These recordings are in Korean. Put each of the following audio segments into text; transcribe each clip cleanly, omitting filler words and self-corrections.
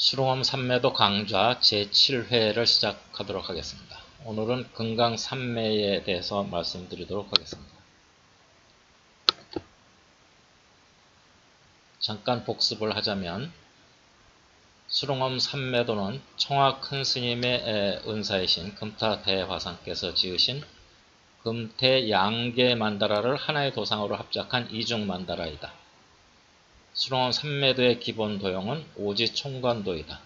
수롱엄 삼매도 강좌 제7회를 시작하도록 하겠습니다. 오늘은 금강삼매에 대해서 말씀드리도록 하겠습니다. 잠깐 복습을 하자면 수롱엄 삼매도는 청화 큰스님의 은사이신 금타대화상께서 지으신 금태양계 만다라를 하나의 도상으로 합작한 이중 만다라이다. 수롱엄 삼매도의 기본 도형은 오지총관도이다.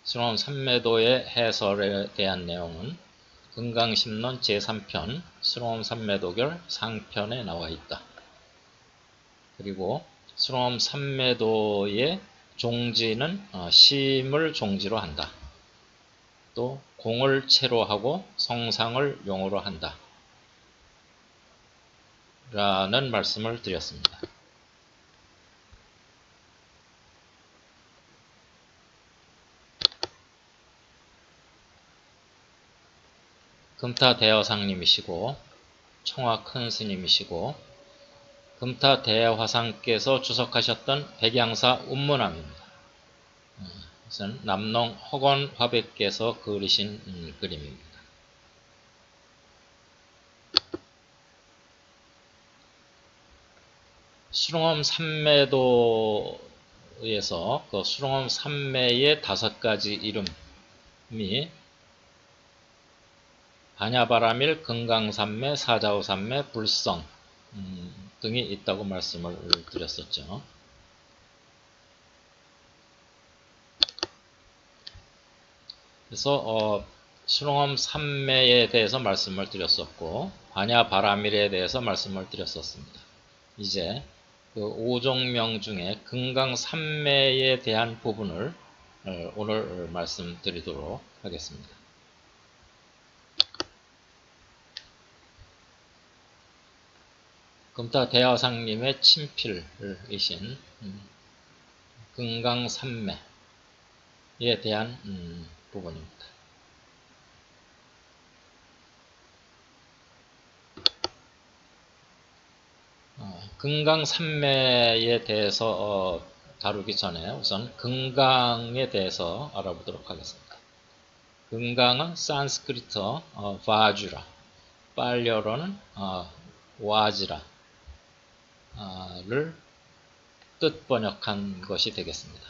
수롱엄 삼매도의 해설에 대한 내용은 금강심론 제3편 수롱엄 삼매도결 상편에 나와 있다. 그리고 수롱엄 삼매도의 종지는 심을 종지로 한다. 또 공을 채로 하고 성상을 용으로 한다. 라는 말씀을 드렸습니다. 금타대화상님이시고 청화 큰스님이시고 금타대화상께서 주석하셨던 백양사 운문함입니다. 이것은 남농 허건화백께서 그리신 그림입니다. 수롱엄 삼매도에서 그 수롱엄 삼매의 5가지 이름이 반야바라밀, 금강삼매, 사자우삼매, 불성 등이 있다고 말씀을 드렸었죠. 그래서 수롱엄 삼매에 대해서 말씀을 드렸었고 반야바라밀에 대해서 말씀을 드렸었습니다. 이제 그 5종명 중에 금강삼매에 대한 부분을 오늘 말씀드리도록 하겠습니다. 금타대화상님의 친필이신 금강삼매에 대한 부분입니다. 금강삼매에 대해서 다루기 전에 우선 금강에 대해서 알아보도록 하겠습니다. 금강은 산스크리트어 바주라, 빨려로는 와지라 를 뜻 번역한 것이 되겠습니다.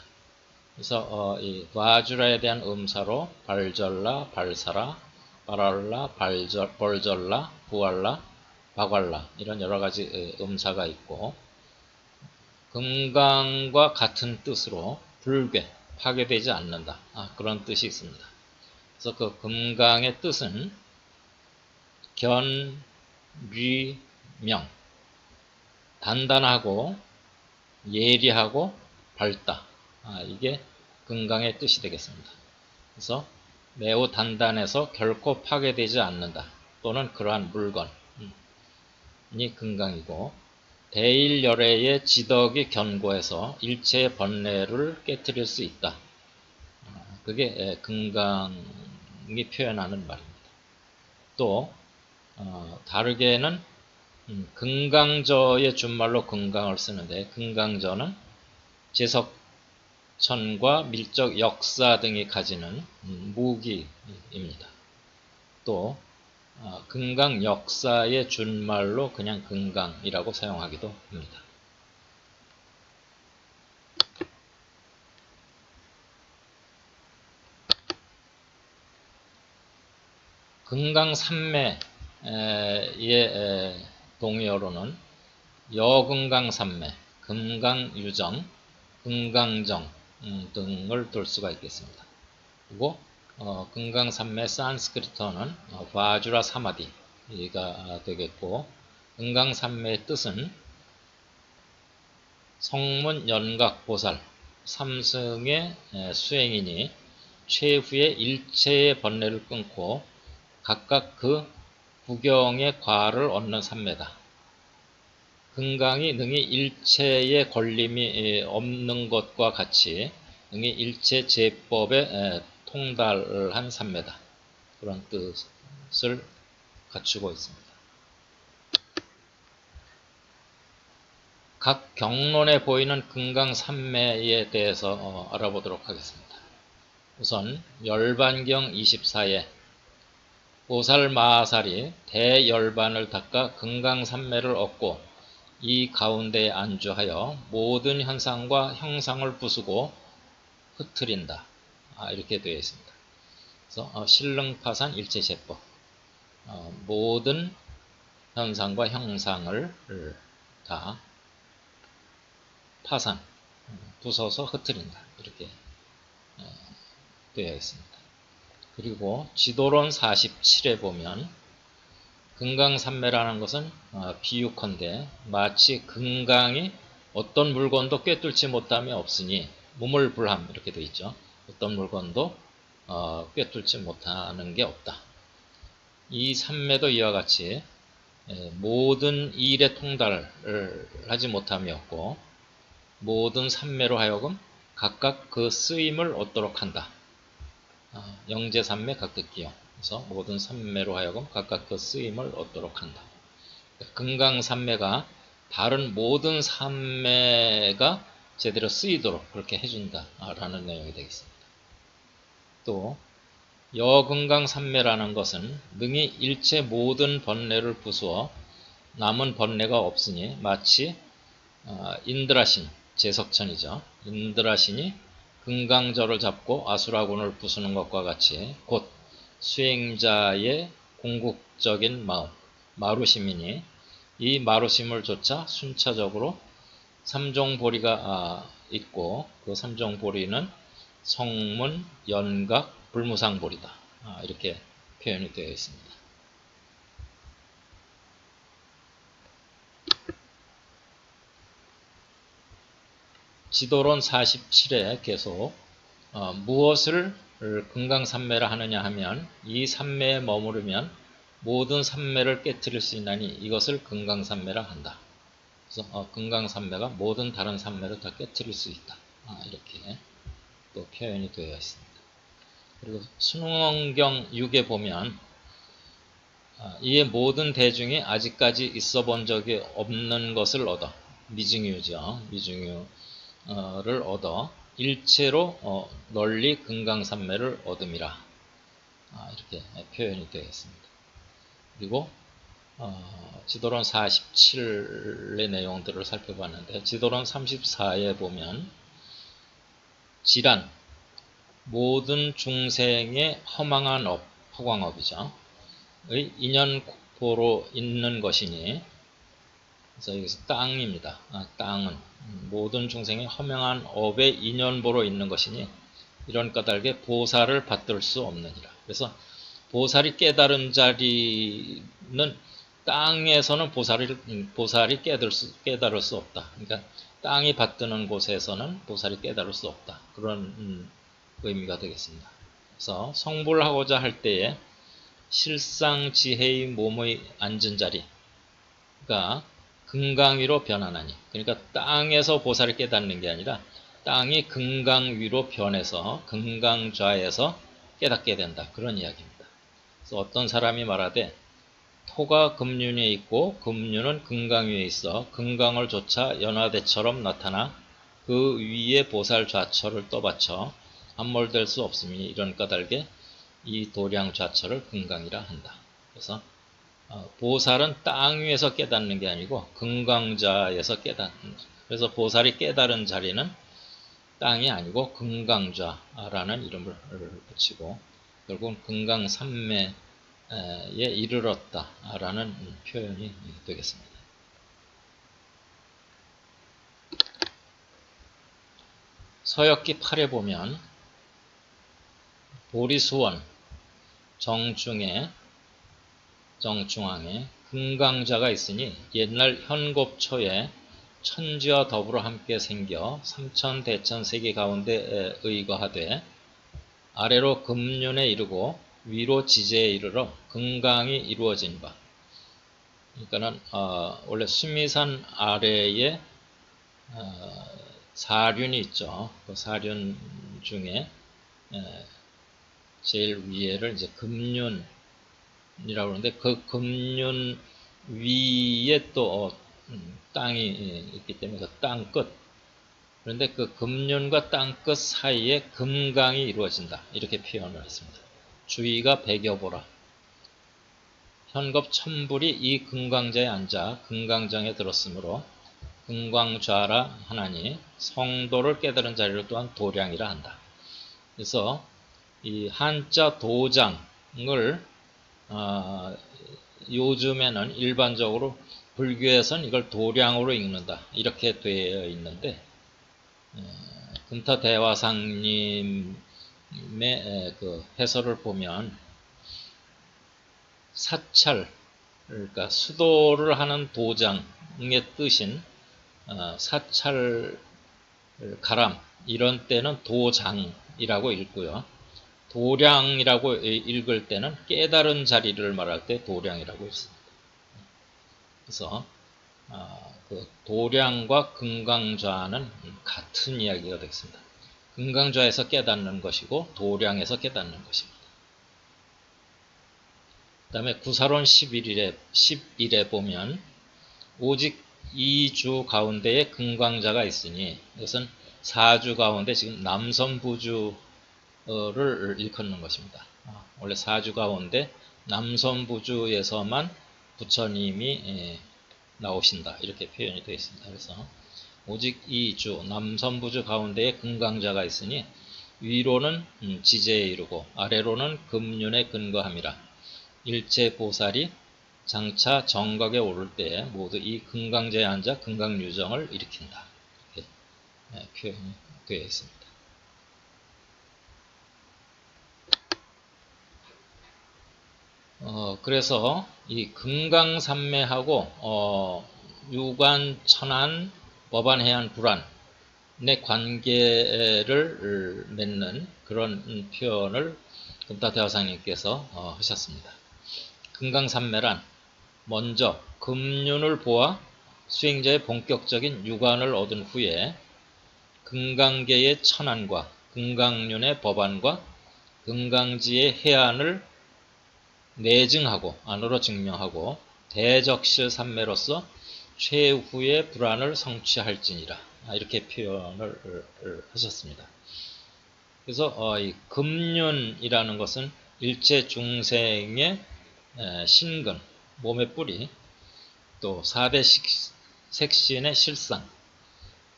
그래서 이 바주라에 대한 음사로 발절라, 발사라, 바랄라, 벌절라, 부알라, 바괄라 이런 여러가지 음사가 있고 금강과 같은 뜻으로 불괴, 파괴되지 않는다 그런 뜻이 있습니다. 그래서 그 금강의 뜻은 견, 리, 명 단단하고 예리하고 밝다 이게 금강의 뜻이 되겠습니다. 그래서 매우 단단해서 결코 파괴되지 않는다 또는 그러한 물건이 금강이고 대일열애의 지덕이 견고해서 일체의 번뇌를 깨트릴 수 있다. 그게 금강이 표현하는 말입니다. 또 다르게는 금강저의 준말로 금강을 쓰는데 금강저는 제석천과 밀적 역사 등이 가지는 무기입니다. 또 금강 역사의 준말로 그냥 금강이라고 사용하기도 합니다. 금강삼매의 동의어로는 여금강삼매, 금강유정, 금강정 등을 둘 수가 있겠습니다. 그리고 금강삼매 산스크리트어는 바주라 사마디가 되겠고 금강삼매의 뜻은 성문 연각보살 삼승의 수행이니 최후의 일체의 번뇌를 끊고 각각 그 부경의 과를 얻는 삼매다. 금강이 능히 일체의 걸림이 없는 것과 같이 능히 일체 제법에 통달한 삼매다. 그런 뜻을 갖추고 있습니다. 각 경론에 보이는 금강산매에 대해서 알아보도록 하겠습니다. 우선 열반경 24에 보살마하살이 대열반을 닦아 금강산매를 얻고 이 가운데에 안주하여 모든 현상과 형상을 부수고 흩트린다. 이렇게 되어 있습니다. 그래서 신릉파산 일체제법, 모든 현상과 형상을 다 파산, 부숴서 흩트린다. 이렇게 되어 있습니다. 그리고 지도론 47에 보면 금강산매라는 것은 비유컨대 마치 금강이 어떤 물건도 꿰뚫지 못함이 없으니 무물불함 이렇게 되어 있죠. 어떤 물건도 꿰뚫지 못하는 게 없다. 이 산매도 이와 같이 모든 일에 통달을 하지 못함이 없고 모든 산매로 하여금 각각 그 쓰임을 얻도록 한다. 영재산매 각득기용. 그래서 모든 산매로 하여금 각각 그 쓰임을 얻도록 한다. 금강산매가 다른 모든 산매가 제대로 쓰이도록 그렇게 해준다 라는 내용이 되겠습니다. 또 여금강산매라는 것은 능히 일체 모든 번뇌를 부수어 남은 번뇌가 없으니 마치 인드라신, 제석천이죠. 인드라신이 금강저를 잡고 아수라군을 부수는 것과 같이 곧 수행자의 궁극적인 마음, 마루심이니 이 마루심을 좇아 순차적으로 삼종보리가 있고 그 삼종보리는 성문, 연각, 불무상보리다. 이렇게 표현이 되어 있습니다. 지도론 47에 계속 무엇을 금강산매라 하느냐 하면 이 산매에 머무르면 모든 산매를 깨트릴 수 있나니 이것을 금강산매라 한다. 그래서 금강산매가 모든 다른 산매를 다 깨트릴 수 있다. 이렇게 또 표현이 되어 있습니다. 그리고 순응경 6에 보면 이에 모든 대중이 아직까지 있어 본 적이 없는 것을 얻어 미증유죠. 미증유를 얻어 일체로 널리 금강산매를 얻음이라. 이렇게 표현이 되어 있습니다. 그리고 지도론 47의 내용들을 살펴봤는데 지도론 34에 보면 질환, 모든 중생의 허망한 업, 허광업이죠. 의 인연보로 있는 것이니 그래서 여기서 땅입니다. 땅은 모든 중생의 허망한 업의 인연보로 있는 것이니 이런 까닭에 보살을 받들 수 없느니라. 그래서 보살이 깨달은 자리는 땅에서는 보살이 깨달을 수 없다. 그러니까 땅이 받드는 곳에서는 보살이 깨달을 수 없다. 그런 의미가 되겠습니다. 그래서 성불을 하고자 할 때에 실상지혜의 몸의 앉은 자리가 금강 위로 변하나니, 그러니까 땅에서 보살을 깨닫는 게 아니라 땅이 금강 위로 변해서 금강좌에서 깨닫게 된다. 그런 이야기입니다. 그래서 어떤 사람이 말하되 토가 금륜에 있고 금륜은 금강 위에 있어 금강을 좇아 연화대처럼 나타나 그 위에 보살 좌처를 떠받쳐 함몰될 수 없으니 이런 까닭에 이 도량 좌처를 금강이라 한다. 그래서 보살은 땅 위에서 깨닫는 게 아니고 금강좌에서 깨닫는. 그래서 보살이 깨달은 자리는 땅이 아니고 금강좌라는 이름을 붙이고 결국은 금강산매에 이르렀다라는 표현이 되겠습니다. 서역기 8에 보면 보리수원 정중앙에 금강좌가 있으니 옛날 현곱초에 천지와 더불어 함께 생겨 삼천대천 세계 가운데 의거하되 아래로 금륜에 이르고 위로 지제에 이르러 금강이 이루어진 바. 그러니까는 원래 수미산 아래에 사륜이 있죠. 그 사륜 중에 제일 위에를 이제 금륜이라고 그러는데 그 금륜 위에 또 땅이 있기 때문에 그 땅끝. 그런데 그 금륜과 땅끝 사이에 금강이 이루어진다. 이렇게 표현을 했습니다. 주위가 백여보라. 현겁 천불이 이 금강자에 앉아 금강정에 들었으므로 금광좌라 하나니 성도를 깨달은 자리를 또한 도량이라 한다. 그래서 이 한자 도장을 요즘에는 일반적으로 불교에서는 이걸 도량으로 읽는다 이렇게 되어 있는데 금타대화상님의 그 해설을 보면 사찰 그러니까 수도를 하는 도장의 뜻인 사찰 가람 이런 때는 도장이라고 읽고요. 도량이라고 읽을 때는 깨달은 자리를 말할 때 도량이라고 읽습니다. 그래서 그 도량과 금강좌는 같은 이야기가 되겠습니다. 금강좌에서 깨닫는 것이고 도량에서 깨닫는 것입니다. 그 다음에 구사론 11일에 보면 오직 2주 가운데에 금강자가 있으니 이것은 4주 가운데 지금 남선부주를 일컫는 것입니다. 원래 4주 가운데 남선부주에서만 부처님이 나오신다 이렇게 표현이 되어 있습니다. 그래서 오직 2주 남선부주 가운데에 금강자가 있으니 위로는 지제에 이르고 아래로는 금륜에 근거함이라. 일체보살이 장차 정각에 오를 때 모두 이 금강제에 앉아 금강유정을 일으킨다. 이렇게 표현이 되어 있습니다. 그래서 이 금강산매하고 유관, 천안, 법안, 해안, 불안의 관계를 맺는 그런 표현을 금타대화상님께서 하셨습니다. 금강산매란 먼저 금륜을 보아 수행자의 본격적인 유관을 얻은 후에 금강계의 천안과 금강륜의 법안과 금강지의 해안을 내증하고 안으로 증명하고 대적실 산매로서 최후의 불안을 성취할지니라 이렇게 표현을 하셨습니다. 그래서 이 금륜이라는 것은 일체 중생의 신근, 몸의 뿌리, 또 4대 색신의 실상,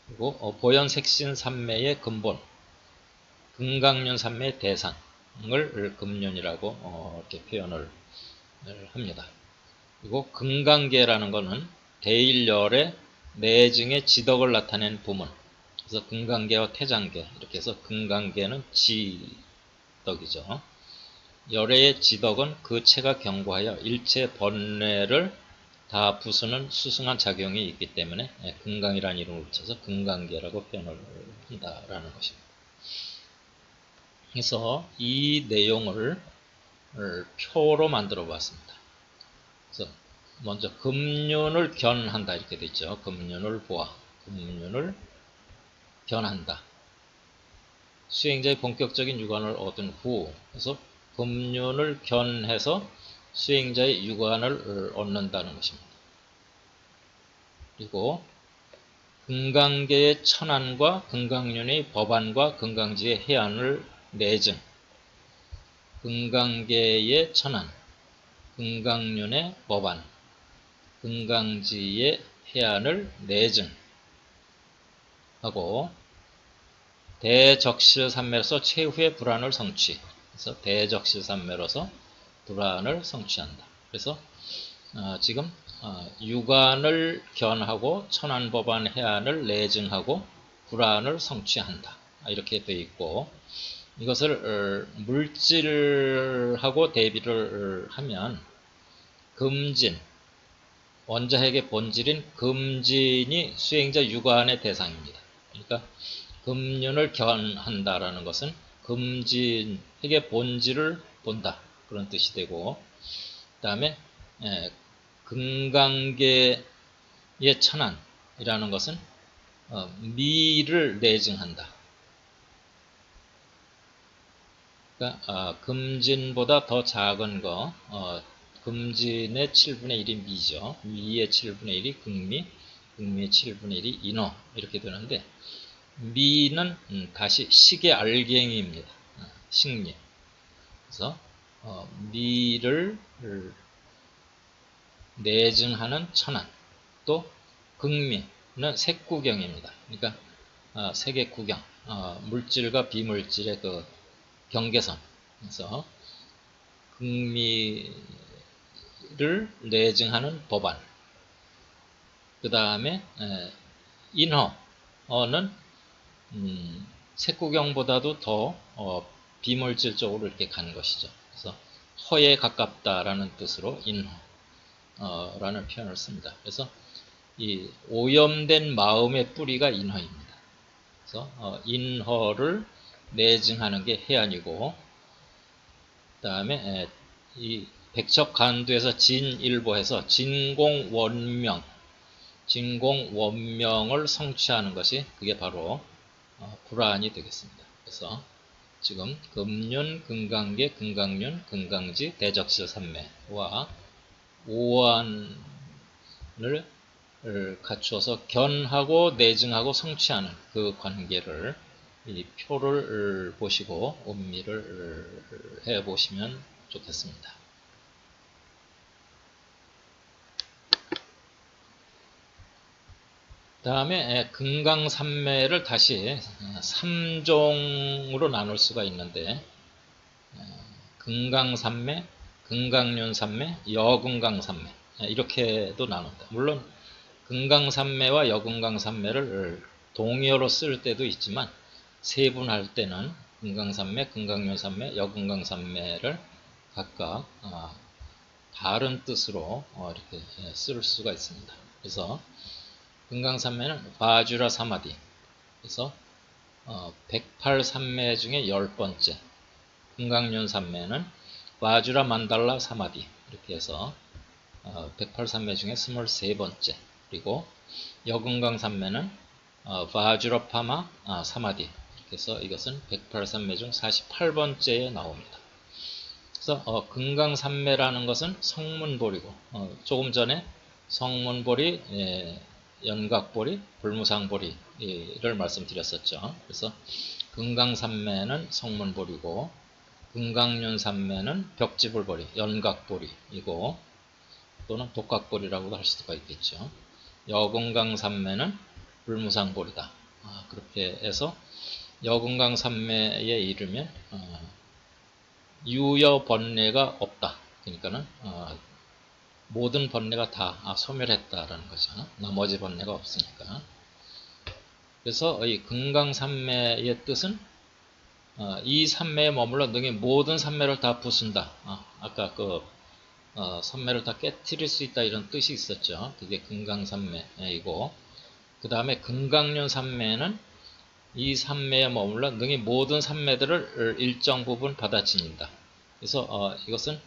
그리고 보현색신 삼매의 근본, 금강륜 삼매의 대상을 금륜이라고 이렇게 표현을 합니다. 그리고 금강계라는 것은 대일열의 내증의 지덕을 나타낸 부문, 그래서 금강계와 태장계 이렇게 해서 금강계는 지덕이죠. 열애의 지덕은 그 체가 견고하여 일체 번뇌를 다 부수는 수승한 작용이 있기 때문에 금강이라는 이름을 붙여서 금강계라고 표현을 한다라는 것입니다. 그래서 이 내용을 표로 만들어 봤습니다. 그래서 먼저 금륜을 견한다 이렇게 되어 있죠. 금륜을 보아, 금륜을 견한다. 수행자의 본격적인 유관을 얻은 후, 그래서 금륜을 견해서 수행자의 유관을 얻는다는 것입니다. 그리고 금강계의 천안과 금강륜의 법안과 금강지의 해안을 내증, 금강계의 천안, 금강륜의 법안, 금강지의 해안을 내증하고 대적실산매로서 최후의 불안을 성취. 그래서 대적실산매로서 불안을 성취한다. 그래서 지금 유관을 견하고 천안법안 해안을 내증하고 불안을 성취한다. 이렇게 되어 있고 이것을 물질하고 대비를 하면 금진, 원자핵의 본질인 금진이 수행자 유관의 대상입니다. 그러니까 금륜을 견한다라는 것은 금진 핵의 본질을 본다 그런 뜻이 되고 그 다음에 금강계의 천안이라는 것은 미를 내증한다. 그러니까 금진보다 더 작은 거 금진의 7분의 1이 미죠. 미의 7분의 1이 극미, 극미의 7분의 1이 인허 이렇게 되는데 미는 다시 식의 알갱이입니다. 식미. 그래서 미를 내증하는 천안, 또 극미는 색구경입니다. 그러니까 색의 구경, 물질과 비물질의 그 경계선. 그래서 극미를 내증하는 법안. 그 다음에 인허는 색구경보다도 더 비물질 쪽으로 이렇게 가는 것이죠. 그래서 허에 가깝다라는 뜻으로 인허라는 표현을 씁니다. 그래서 이 오염된 마음의 뿌리가 인허입니다. 그래서 인허를 내증하는 게 해안이고, 그 다음에 이 백척간두에서 진일보해서 진공원명을 성취하는 것이 그게 바로 불안이 되겠습니다. 그래서 지금 금륜, 금강계, 금강륜, 금강지, 대적실 삼매와 오한을 갖추어서 견하고 내증하고 성취하는 그 관계를 이 표를 보시고 음미를 해 보시면 좋겠습니다. 다음에 금강산매를 다시 3종으로 나눌 수가 있는데, 금강산매, 금강륜산매, 여금강산매 이렇게도 나눈다. 물론 금강산매와 여금강산매를 동의어로 쓸 때도 있지만 세분할 때는 금강산매, 금강륜산매, 여금강산매를 각각 다른 뜻으로 이렇게 쓸 수가 있습니다. 그래서 금강산매는 바주라 사마디, 그래서 108산매 중에 10번째, 금강륜산매는 바주라 만달라 사마디 이렇게 해서 108산매 중에 23번째, 그리고 여금강산매는 바주라 파마 사마디 이렇게 해서 이것은 108산매 중 48번째에 나옵니다. 그래서 금강산매라는 것은 성문보리고, 조금 전에 성문보리, 연각보리, 불무상보리를 말씀드렸었죠. 그래서 금강산매는 성문보리고, 금강륜산매는 벽지불보리, 연각보리이고, 또는 독각보리라고도 할 수가 있겠죠. 여금강산매는 불무상보리다. 그렇게 해서 여금강산매에 이르면 유여 번뇌가 없다. 그러니까는 모든 번뇌가 다 소멸했다라는 거죠. 나머지 번뇌가 없으니까. 그래서 이 금강산매의 뜻은 이 산매에 머물러 능히 모든 산매를 다 부순다. 아까 그 산매를 다 깨트릴 수 있다 이런 뜻이 있었죠. 그게 금강산매이고, 그 다음에 금강륜산매는 이 산매에 머물러 능히 모든 산매들을 일정 부분 받아지닌다. 그래서 이것은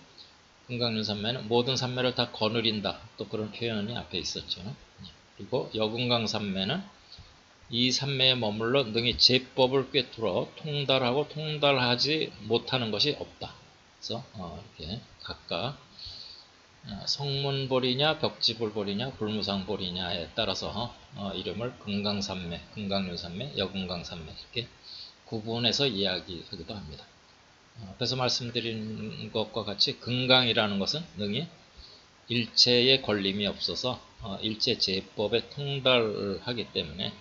금강륜산매는 모든 산매를 다 거느린다. 또 그런 표현이 앞에 있었죠. 그리고 여금강산매는 이 산매에 머물러 능히 제법을 꿰뚫어 통달하고 통달하지 못하는 것이 없다. 그래서 이렇게 각각 성문보리냐 벽지불보리냐 불무상보리냐에 따라서 이름을 금강산매, 금강륜산매, 여금강산매 이렇게 구분해서 이야기하기도 합니다. 앞에서 말씀드린 것과 같이 금강이라는 것은 능히 일체의 걸림이 없어서 일체 제법에 통달하기 때문에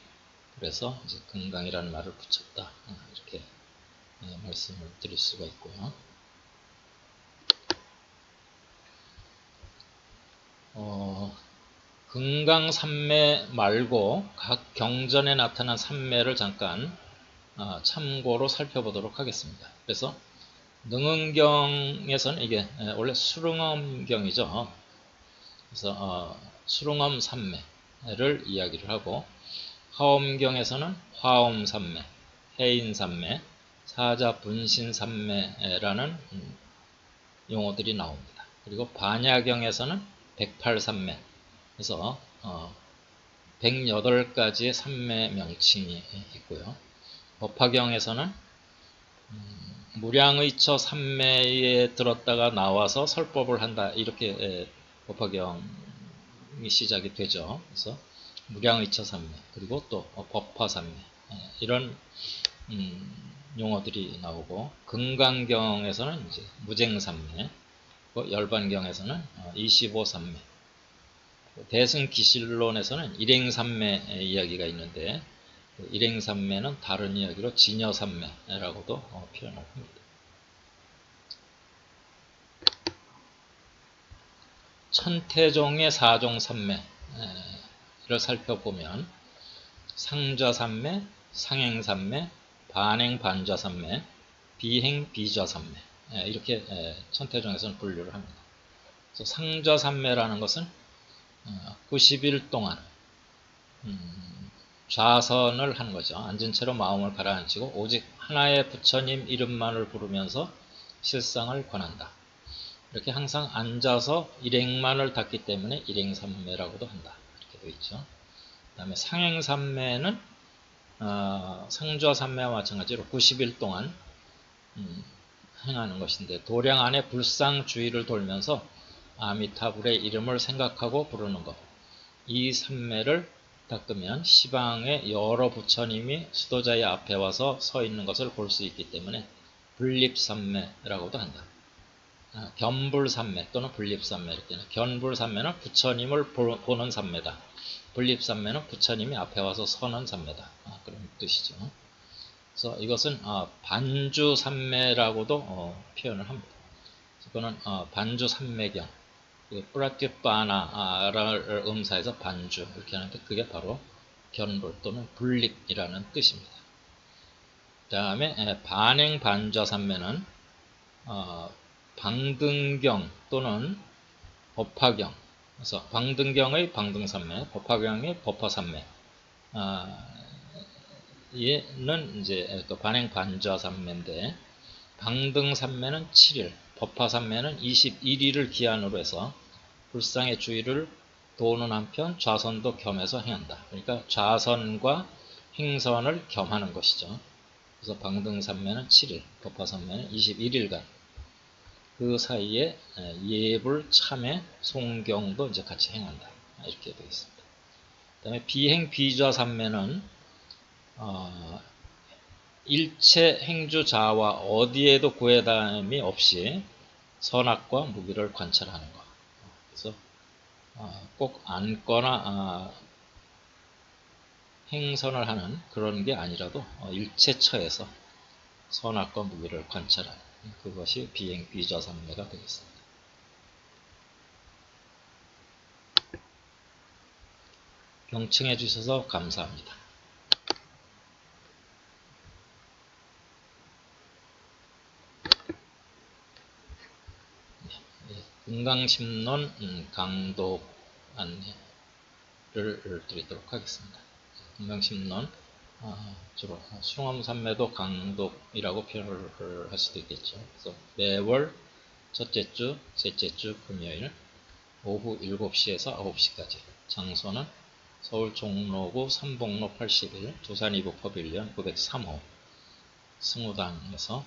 그래서 이제 금강이라는 말을 붙였다. 이렇게 말씀을 드릴 수가 있고요. 금강산매 말고 각 경전에 나타난 산매를 잠깐 참고로 살펴보도록 하겠습니다. 그래서 능흥경에서는 이게 원래 수릉엄경이죠. 그래서 수릉엄산매를 이야기를 하고, 하엄경에서는 화엄산매, 해인산매, 사자분신산매라는 용어들이 나옵니다. 그리고 반야경에서는 108산매, 그래서 108가지의 산매 명칭이 있고요. 법화경에서는 무량의처 삼매에 들었다가 나와서 설법을 한다. 이렇게 법화경이 시작이 되죠. 그래서 무량의처 삼매, 그리고 또 법화삼매, 이런 용어들이 나오고, 금강경에서는 이제 무쟁삼매, 열반경에서는 25삼매, 대승기실론에서는 일행삼매 이야기가 있는데, 일행삼매는 다른 이야기로 진여삼매라고도 표현을 합니다. 천태종의 사종삼매를 살펴보면 상좌삼매, 상행삼매, 반행반좌삼매, 비행비좌삼매, 이렇게 천태종에서는 분류를 합니다. 그래서 상좌삼매라는 것은 90일 동안 좌선을 하는 거죠. 앉은 채로 마음을 가라앉히고 오직 하나의 부처님 이름만을 부르면서 실상을 권한다. 이렇게 항상 앉아서 일행만을 닦기 때문에 일행삼매라고도 한다. 이렇게 되어 있죠. 그 다음에 상행삼매는 상좌삼매와 마찬가지로 90일 동안 행하는 것인데, 도량 안에 불상주의를 돌면서 아미타불의 이름을 생각하고 부르는 것. 이 삼매를 닦으면 시방의 여러 부처님이 수도자의 앞에 와서 서 있는 것을 볼 수 있기 때문에 불립삼매라고도 한다. 견불삼매 또는 불립삼매, 이렇게 견불삼매는 부처님을 보는 삼매다. 불립삼매는 부처님이 앞에 와서 서는 삼매다. 그런 뜻이죠. 그래서 이것은 반주삼매라고도 표현을 합니다. 그거는 반주삼매경, 뿌라티빠나를 음사해서 반주 이렇게 하는데, 그게 바로 견불 또는 불립이라는 뜻입니다. 그 다음에 반행반좌삼매는 방등경 또는 법화경, 그래서 방등경의 방등삼매, 법화경의 법화삼매, 얘는 이제 또 반행반좌삼매인데, 방등삼매는 7일, 법화삼매는 21일을 기한으로 해서 불상의 주의를 도는 한편 좌선도 겸해서 행한다. 그러니까 좌선과 행선을 겸하는 것이죠. 그래서 방등삼매는 7일, 법화삼매는 21일간 그 사이에 예불, 참회, 송경도 이제 같이 행한다. 이렇게 되어 있습니다. 그 다음에 비행비좌삼매는 일체 행주자와 어디에도 구애담이 없이 선악과 무기를 관찰하는 것. 그래서 꼭 앉거나 행선을 하는 그런 게 아니라도 일체처에서 선악과 무기를 관찰하는, 그것이 비행비좌삼매가 되겠습니다. 경청해 주셔서 감사합니다. 금강심론 강독 안내를 드리도록 하겠습니다. 금강심론 주로 숭엄삼매도 강독이라고 표현을 할 수도 있겠죠. 그래서 매월 첫째 주, 셋째 주 금요일 오후 7시에서 9시까지, 장소는 서울 종로구 삼봉로 81 두산 이부 퍼빌리언 903호 승우당에서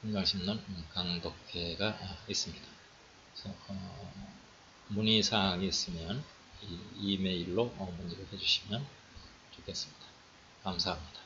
금강심론 강독회가 있습니다. 그래서 문의사항이 있으면 이메일로 문의를 해주시면 좋겠습니다. 감사합니다.